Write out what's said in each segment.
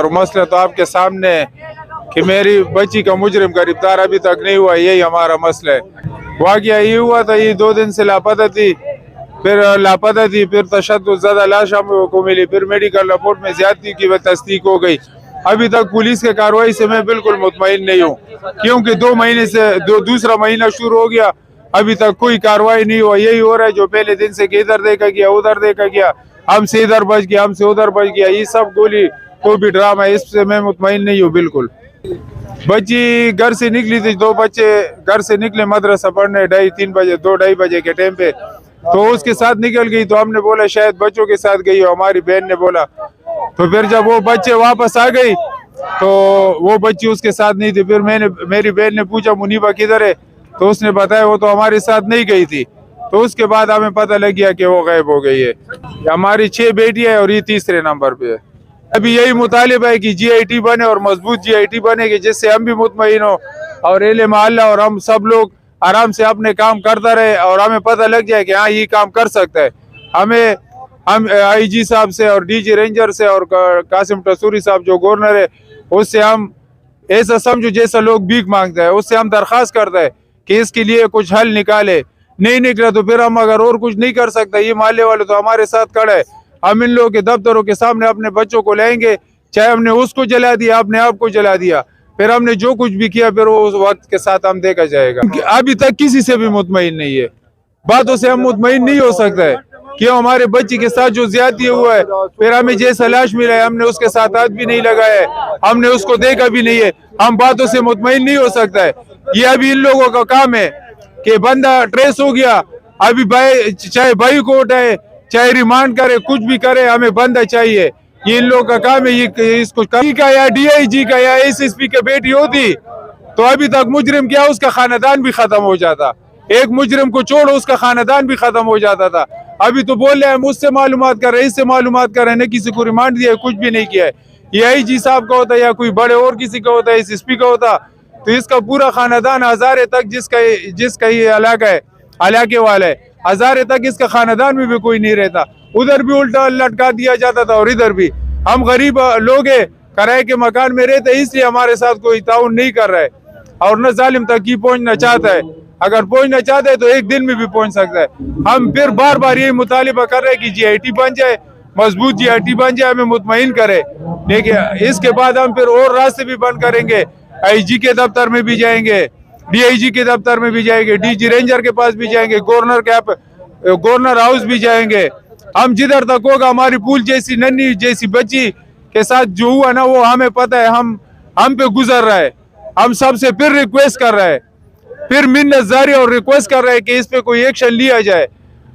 और मसला तो आपके सामने है कि मेरी बच्ची का मुजरिम गिरफ्तार अभी तक नहीं हुआ, यही हमारा मसला है। वाकया ये हुआ था, ये 2 दिन से लापता थी, फिर तशद्दुद ज़्यादा लाश हमको मिली, फिर मेडिकल रिपोर्ट में ज्यादती की तस्दीक हो गई। अभी तक पुलिस के कार्रवाई से मैं बिल्कुल मुतमईन नहीं हूँ, क्योंकि 2 महीने से दूसरा महीना शुरू हो गया, अभी तक कोई कार्रवाई नहीं हुआ। यही हो रहा है जो पहले दिन से कि इधर देखा गया उधर देखा गया, हमसे इधर बच गया हमसे उधर बच गया, ये सब गोली को भी ड्रामा है, इससे मैं मुतमईन नहीं हूँ बिल्कुल। बच्ची घर से निकली थी, 2 बच्चे घर से निकले मदरसा पढ़ने 2:30 बजे 2-2:30 बजे के टाइम पे, तो उसके साथ निकल गई। तो हमने बोला शायद बच्चों के साथ गई हो, हमारी बहन ने बोला। तो फिर जब वो बच्चे वापस आ गई तो वो बच्ची उसके साथ नहीं थी। फिर मेरी बहन ने पूछा मुनीबा किधर है, तो उसने बताया वो तो हमारे साथ नहीं गई थी। तो उसके बाद हमें पता लग गया कि वो गायब हो गई है। हमारी 6 बेटियां है और ये तीसरे नंबर पे है। अभी यही मुतालिबा है कि GIT बने और मजबूत GIT बनेगी, जिससे हम भी मुतमईन हो और एले मोहल्ला और हम सब लोग आराम से अपने काम करता रहे और हमें पता लग जाए कि हाँ ये काम कर सकता है। हम IG साहब से और DG रेंजर से और कासिम टसूरी साहब जो गवर्नर है, उससे हम ऐसा समझो जैसा लोग भीख मांगता है, उससे हम दरख्वास्त करता है कि इसके लिए कुछ हल निकाले। नहीं निकला तो फिर हम अगर और कुछ नहीं कर सकता, ये मोहल्ले वाले तो हमारे साथ खड़े है, हम इन लोगों के दफ्तरों के सामने अपने बच्चों को लाएंगे, चाहे हमने उसको जला दिया अपने आप को जला दिया, फिर हमने जो कुछ भी किया फिर वो उस वक्त के साथ हम देखा जाएगा। अभी तक किसी से भी मुतमईन नहीं है, बातों से हम मुतमईन नहीं हो सकता है। क्यों हमारे बच्ची के साथ जो ज्यादती हुआ है, फिर हमें जैसा लाश मिला है हमने उसके साथ हाथ भी नहीं लगाया है, हमने उसको देखा भी नहीं है, हम बातों से मुतमईन नहीं हो सकता है। ये अभी इन लोगों का काम है कि बंदा ट्रेस हो गया, अभी चाहे भाई को उठाए चाहे रिमांड करे कुछ भी करे, हमें बंदा चाहिए। ये इन लोगों का काम है। ये इसको का या DIG का या SSP की बेटी होती तो अभी तक मुजरिम क्या उसका खानदान भी खत्म हो जाता, एक मुजरिम को छोड़ो उसका खानदान भी खत्म हो जाता था। अभी तो बोल रहे हैं मुझसे मालूमात कर रहे, इससे मालूमात कर रहे हैं, किसी को रिमांड दिया कुछ भी नहीं किया है। ये IG साहब का होता या कोई बड़े और किसी का होता, SSP का होता, तो इसका पूरा खानदान हजारे तक जिसका ये इलाके वाला है, हजारे तक इसका खानदान में भी कोई नहीं रहता। उधर भी उल्टा लटका दिया जाता था और इधर भी। हम गरीब लोग हैं, किराए के मकान में रहते, इसलिए हमारे साथ कोई ताउन नहीं कर रहा है और न जालिम तक ही पहुंचना चाहता है। अगर पहुंचना चाहता है तो एक दिन में भी पहुंच सकता है। हम फिर बार बार यही मुतालिबा कर रहे हैं कि GIT बन जाए, मजबूत GIT बन जाए, हमें मुतमईन करे। लेकिन इसके बाद हम फिर और रास्ते भी बंद करेंगे, IG के दफ्तर में भी जाएंगे, DIG के दफ्तर में भी जाएंगे, DG रेंजर के पास भी जाएंगे, गवर्नर हाउस भी जाएंगे। हम जिधर तक होगा, हमारी फूल जैसी नन्ही जैसी बच्ची के साथ जो हुआ ना वो हमें पता है, हम पे गुजर रहा है। हम सबसे फिर रिक्वेस्ट कर रहे हैं, फिर मिन्नत जारी और रिक्वेस्ट कर रहे हैं कि इस पे कोई एक्शन लिया जाए।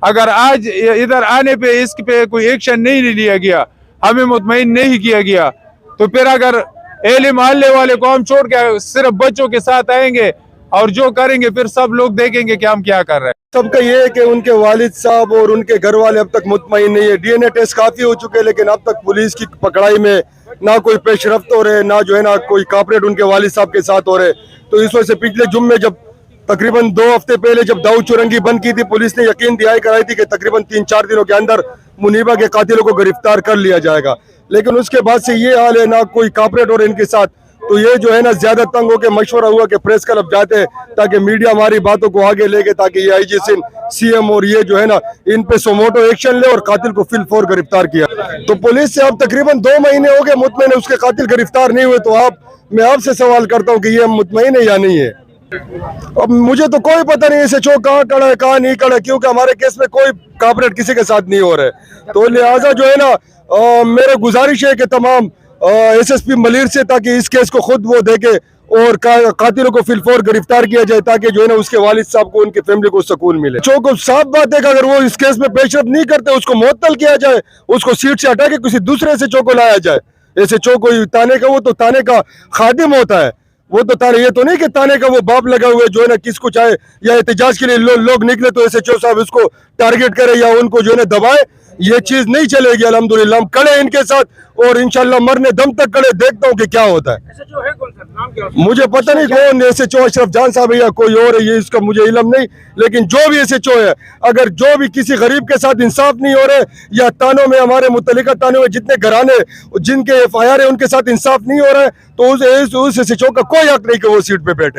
अगर आज इधर आने पे इस पे कोई एक्शन नहीं लिया गया, हमें मुतमईन नहीं किया गया, तो फिर अगर एहले मोहल्ले वाले को हम छोड़ के सिर्फ बच्चों के साथ आएंगे और जो करेंगे फिर सब लोग देखेंगे कि हम क्या कर रहे हैं। सबका ये है कि उनके वालिद साहब और उनके घर वाले अब तक मुतमईन नहीं है। DNA टेस्ट काफी हो चुके हैं, लेकिन अब तक पुलिस की पकड़ाई में ना कोई पेशरफ्त हो रहे, ना जो है ना कोई कॉपरेट उनके वालिद साहब के साथ हो रहे। तो इस वजह से पिछले जुम्मे जब तकरीबन 2 हफ्ते पहले जब दाऊद चुरंगी बंद की थी, पुलिस ने यकीन दिलाई कराई थी कि तकरीबन 3-4 दिनों के अंदर मुनीबा के कातिलों को गिरफ्तार कर लिया जाएगा। लेकिन उसके बाद से ये हाल है, ना कोई कॉपरेट हो रहे इनके साथ। तो ये जो है ना ज्यादा तंग होकर मशवरा हुआ कि प्रेस क्लब जाते हैं ताकि मीडिया हमारी बातों को आगे लेके, ताकि ये IG सिंह CM और ये जो है ना इन पे सोमोटो एक्शन ले और कातिल को फिलफौर गिरफ्तार किया। तो पुलिस से अब तकरीबन 2 महीने हो गए, मुतमईन है उसके कातिल गिरफ्तार नहीं हुए। तो मैं आपसे सवाल करता हूँ कि ये मुतमईन है या नहीं है। अब मुझे तो कोई पता नहीं इसे चो कहाँ खड़ा है कहाँ नहीं खड़ा, क्योंकि हमारे केस में कोई कॉपरेट किसी के साथ नहीं हो रहा है। तो लिहाजा जो है ना मेरा गुजारिश है कि तमाम SSP मलिर से, ताकि इस केस को खुद वो देखे और कातिलों को फिलफौर गिरफ्तार किया जाए, ताकि जो है ना उसके वालिद साहब को उनकी फैमिली को सुकून मिले। चौको साफ बात है कि अगर वो इस केस में पेशरफ नहीं करते उसको मुअत्तल किया जाए, उसको सीट से हटा के किसी दूसरे से चौको लाया जाए। ऐसे चौको ताने का वो तो ताने का खादिम होता है, वो तो ताने, ये तो नहीं कि ताने का वो बाप लगा हुआ है जो है ना किसको चाहे या एहतजाज के लिए लोग निकले तो ऐसे चो साहब उसको टारगेट करे या उनको जो है ना दबाए। ये चीज नहीं चलेगी। अल्हम्दुलिल्लाह हम खड़े इनके साथ और इंशाल्लाह मरने दम तक खड़े, देखता हूँ कि क्या होता है। मुझे पता नहीं कौन SHO अशरफ जान साहब है या कोई और है, ये इसका मुझे इल्म नहीं, लेकिन जो भी SHO है, अगर जो भी किसी गरीब के साथ इंसाफ नहीं हो रहे या थानों में हमारे मुतल्लिका थानों में जितने घराने जिनके FIR है उनके साथ इंसाफ नहीं हो रहा है, तो उस SHO का कोई हक नहीं कि वो सीट पे बैठे।